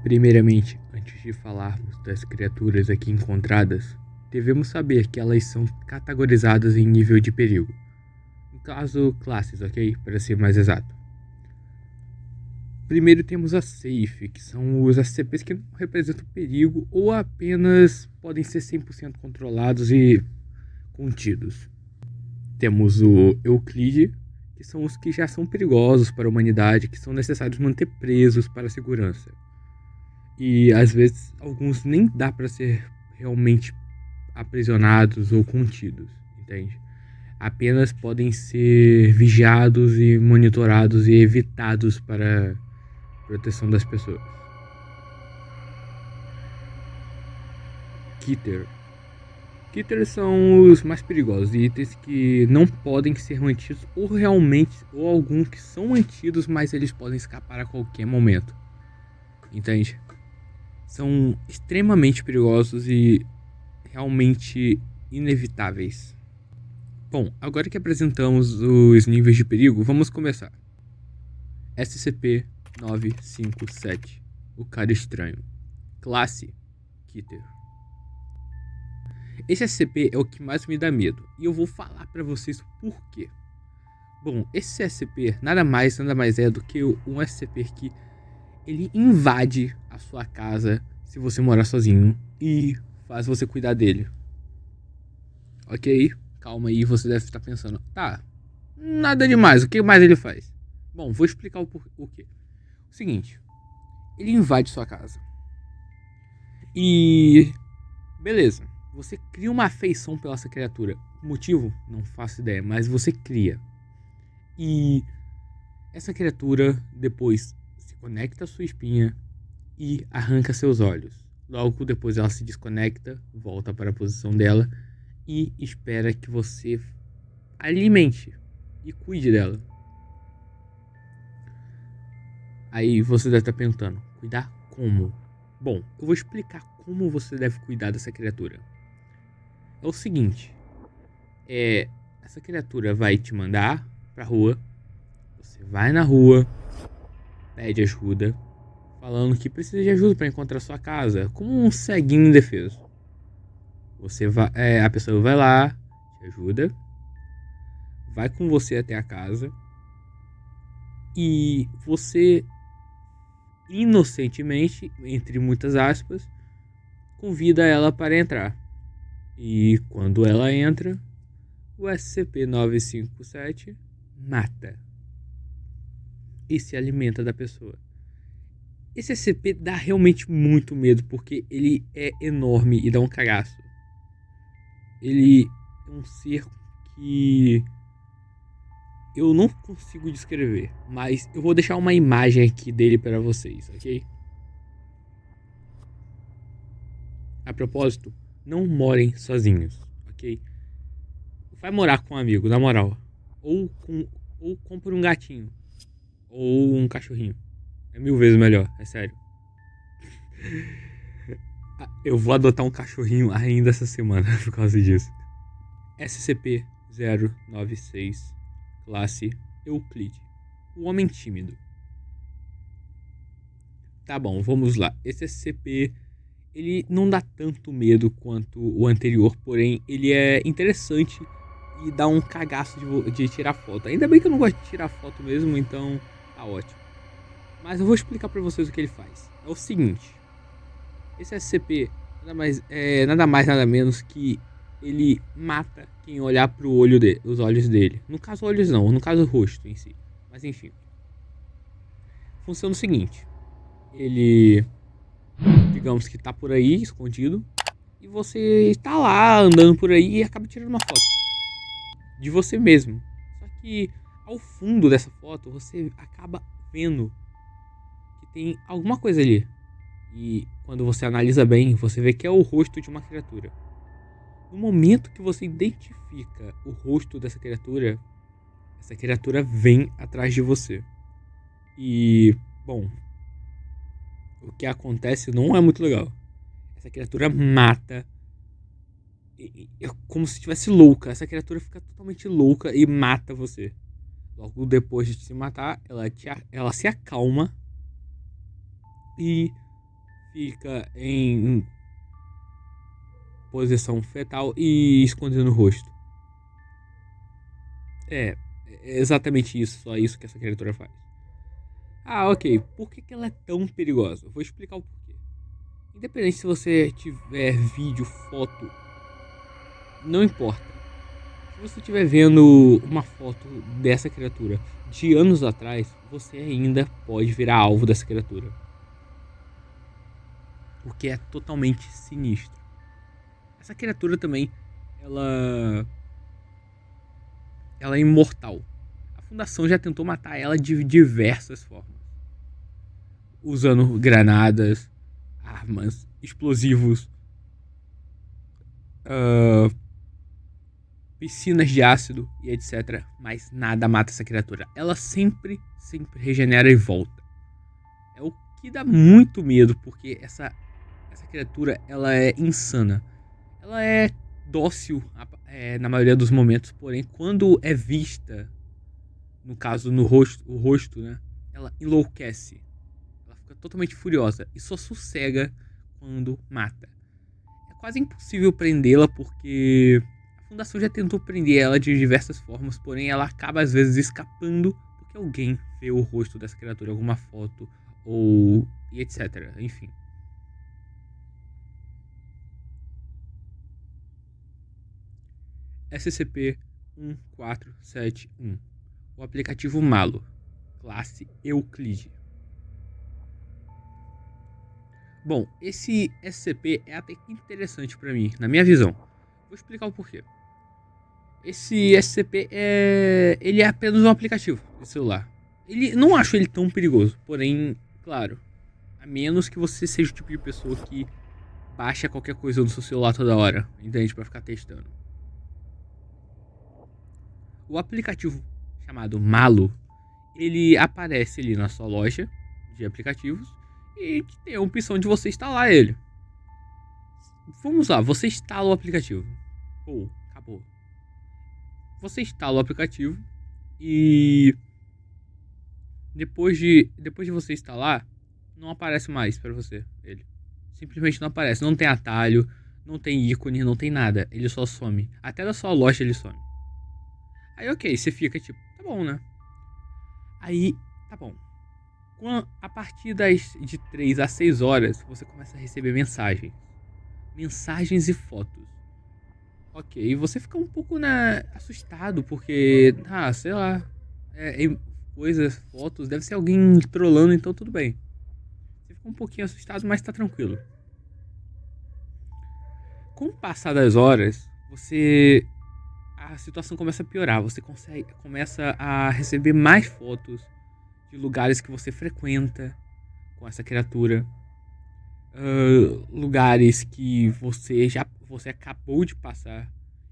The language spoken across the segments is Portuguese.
Primeiramente, antes de falarmos das criaturas aqui encontradas, devemos saber que elas são categorizadas em nível de perigo. No caso, classes, ok? Para ser mais exato. Primeiro temos a Safe, que são os SCPs que não representam perigo ou apenas podem ser 100% controlados e contidos. Temos o Euclide, que são os que já são perigosos para a humanidade, que são necessários manter presos para a segurança. E às vezes alguns nem dá para ser realmente aprisionados ou contidos, entende? Apenas podem ser vigiados e monitorados e evitados para proteção das pessoas. Keter são os mais perigosos, itens que não podem ser mantidos ou alguns que são mantidos, mas eles podem escapar a qualquer momento. Entende? São extremamente perigosos e realmente inevitáveis. Bom, agora que apresentamos os níveis de perigo, vamos começar. SCP-957, o cara estranho. Classe: Keter. Esse SCP é o que mais me dá medo, e eu vou falar pra vocês o porquê. Bom, esse SCP nada mais é do que um SCP que ele invade a sua casa se você morar sozinho e faz você cuidar dele. Ok? Calma aí, você deve estar pensando, tá, nada demais, o que mais ele faz? Bom, vou explicar o quê. O seguinte, ele invade sua casa. E beleza, você cria uma afeição pela essa criatura. O motivo? Não faço ideia, mas você cria. E essa criatura depois se conecta à sua espinha e arranca seus olhos. Logo depois ela se desconecta, volta para a posição dela e espera que você alimente e cuide dela. Aí você deve estar perguntando, cuidar como? Bom, eu vou explicar como você deve cuidar dessa criatura. É o seguinte, essa criatura vai te mandar pra rua, você vai na rua, pede ajuda, falando que precisa de ajuda para encontrar sua casa, como um ceguinho indefeso. A pessoa vai lá, te ajuda, vai com você até a casa e você inocentemente, entre muitas aspas, convida ela para entrar. E quando ela entra, o SCP-957 mata e se alimenta da pessoa. Esse SCP dá realmente muito medo porque ele é enorme e dá um cagaço. Ele é um ser que eu não consigo descrever, mas eu vou deixar uma imagem aqui dele para vocês, ok? A propósito, não morem sozinhos, ok? Vai morar com um amigo, na moral. Ou compre um gatinho. Ou um cachorrinho. É 1000 vezes melhor, é sério. Eu vou adotar um cachorrinho ainda essa semana por causa disso. SCP-096, classe Euclide, o homem tímido. Tá bom, vamos lá. Esse SCP, ele não dá tanto medo quanto o anterior, porém ele é interessante e dá um cagaço de tirar foto. Ainda bem que eu não gosto de tirar foto mesmo, então tá ótimo. Mas eu vou explicar pra vocês o que ele faz. É o seguinte, esse SCP nada mais nada menos que ele mata quem olhar pro os olhos dele. No caso olhos não, no caso o rosto em si. Mas enfim. Funciona o seguinte, ele, digamos que tá por aí escondido e você está lá andando por aí e acaba tirando uma foto de você mesmo. Só que ao fundo dessa foto você acaba vendo que tem alguma coisa ali. E quando você analisa bem, você vê que é o rosto de uma criatura. No momento que você identifica o rosto dessa criatura, essa criatura vem atrás de você. E, bom, o que acontece não é muito legal. Essa criatura mata. É como se estivesse louca. Essa criatura fica totalmente louca e mata você. Logo depois de te matar, ela se acalma e fica em posição fetal e escondendo o rosto. É exatamente isso, só isso que essa criatura faz. Ah, ok. Por que ela é tão perigosa? Eu vou explicar o porquê. Independente se você tiver vídeo, foto, não importa. Se você estiver vendo uma foto dessa criatura de anos atrás, você ainda pode virar alvo dessa criatura. O que é totalmente sinistro. Essa criatura também, ela é imortal. A Fundação já tentou matar ela de diversas formas. Usando granadas, armas, explosivos, piscinas de ácido e etc. Mas nada mata essa criatura. Ela sempre regenera e volta. É o que dá muito medo, porque essa criatura, ela é insana. Ela é dócil na maioria dos momentos, porém quando é vista, no caso no rosto, o rosto, né, ela enlouquece. Ela fica totalmente furiosa e só sossega quando mata. É quase impossível prendê-la porque a Fundação já tentou prender ela de diversas formas, porém ela acaba às vezes escapando porque alguém vê o rosto dessa criatura em alguma foto ou e etc. Enfim. SCP-1471. O aplicativo Malo. Classe Euclide. Bom, esse SCP é até interessante pra mim, na minha visão. Vou explicar o porquê. Esse SCP ele é apenas um aplicativo de celular. Não acho ele tão perigoso, porém, claro, a menos que você seja o tipo de pessoa que baixa qualquer coisa no seu celular toda hora, entende? Pra ficar testando. O aplicativo chamado Malo, ele aparece ali na sua loja de aplicativos e tem a opção de você instalar ele. Vamos lá, você instala o aplicativo. Pô, acabou. Você instala o aplicativo e depois de você instalar, não aparece mais pra você ele. Simplesmente não aparece, não tem atalho, não tem ícone, não tem nada, ele só some. Até da sua loja ele some. Aí ok, você fica tipo, tá bom, né? Aí, tá bom. A partir de 3 a 6 horas, você começa a receber mensagens. Mensagens e fotos. Ok, e você fica um pouco assustado, porque, sei lá, coisas, fotos, deve ser alguém trollando, então tudo bem. Você fica um pouquinho assustado, mas tá tranquilo. Com o passar das horas, a situação começa a piorar. Você começa a receber mais fotos de lugares que você frequenta com essa criatura, lugares que você acabou de passar,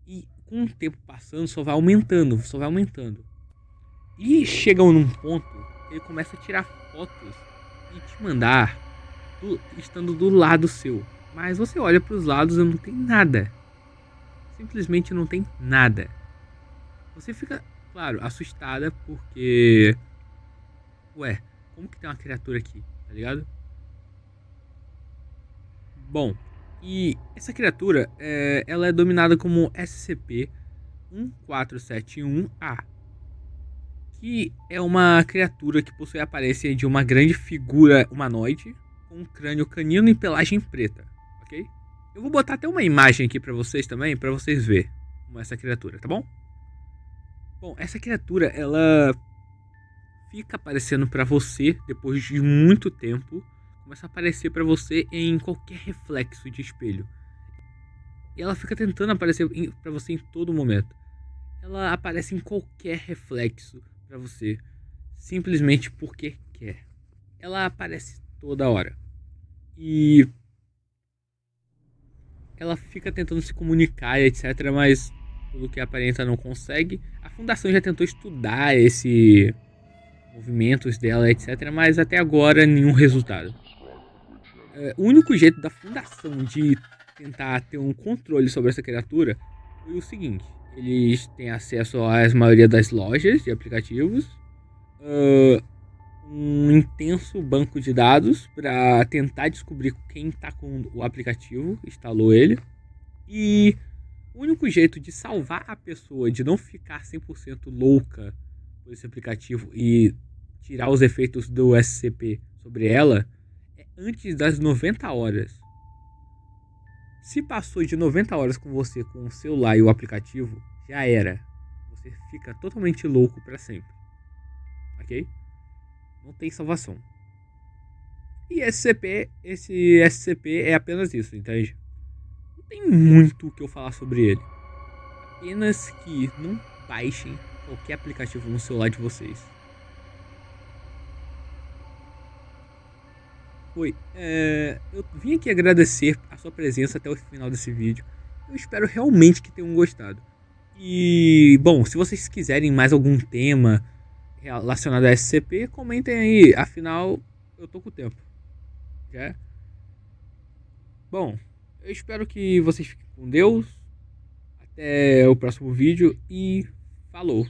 e com o tempo passando só vai aumentando. E chegam num ponto que ele começa a tirar fotos e te mandar estando do lado seu. Mas você olha para os lados e não tem nada. Simplesmente não tem nada. Você fica, claro, assustada porque... Ué, como que tem uma criatura aqui, tá ligado? Bom, e essa criatura, ela é dominada como SCP-1471-A, que é uma criatura que possui a aparência de uma grande figura humanoide com um crânio canino e pelagem preta, ok? Eu vou botar até uma imagem aqui pra vocês também, pra vocês verem como é essa criatura, tá bom? Bom, essa criatura, ela fica aparecendo pra você depois de muito tempo. Começa a aparecer pra você em qualquer reflexo de espelho. E ela fica tentando aparecer pra você em todo momento. Ela aparece em qualquer reflexo pra você, simplesmente porque quer. Ela aparece toda hora. E ela fica tentando se comunicar, etc, mas pelo que aparenta não consegue. A Fundação já tentou estudar esse movimentos dela, etc, mas até agora nenhum resultado. O único jeito da Fundação de tentar ter um controle sobre essa criatura foi o seguinte: eles têm acesso à maioria das lojas de aplicativos, um intenso banco de dados para tentar descobrir quem está com o aplicativo, instalou ele. E o único jeito de salvar a pessoa, de não ficar 100% louca por esse aplicativo e tirar os efeitos do SCP sobre ela, é antes das 90 horas. Se passou de 90 horas com você, com o celular e o aplicativo, já era. Você fica totalmente louco para sempre. Ok? Não tem salvação. E esse SCP é apenas isso, entende? Não tem muito o que eu falar sobre ele. Apenas que não baixem qualquer aplicativo no celular de vocês. Eu vim aqui agradecer a sua presença até o final desse vídeo. Eu espero realmente que tenham gostado. E, bom, se vocês quiserem mais algum tema relacionado a SCP, comentem aí. Afinal, eu tô com o tempo. Já? Bom, eu espero que vocês fiquem com Deus. Até o próximo vídeo e falou!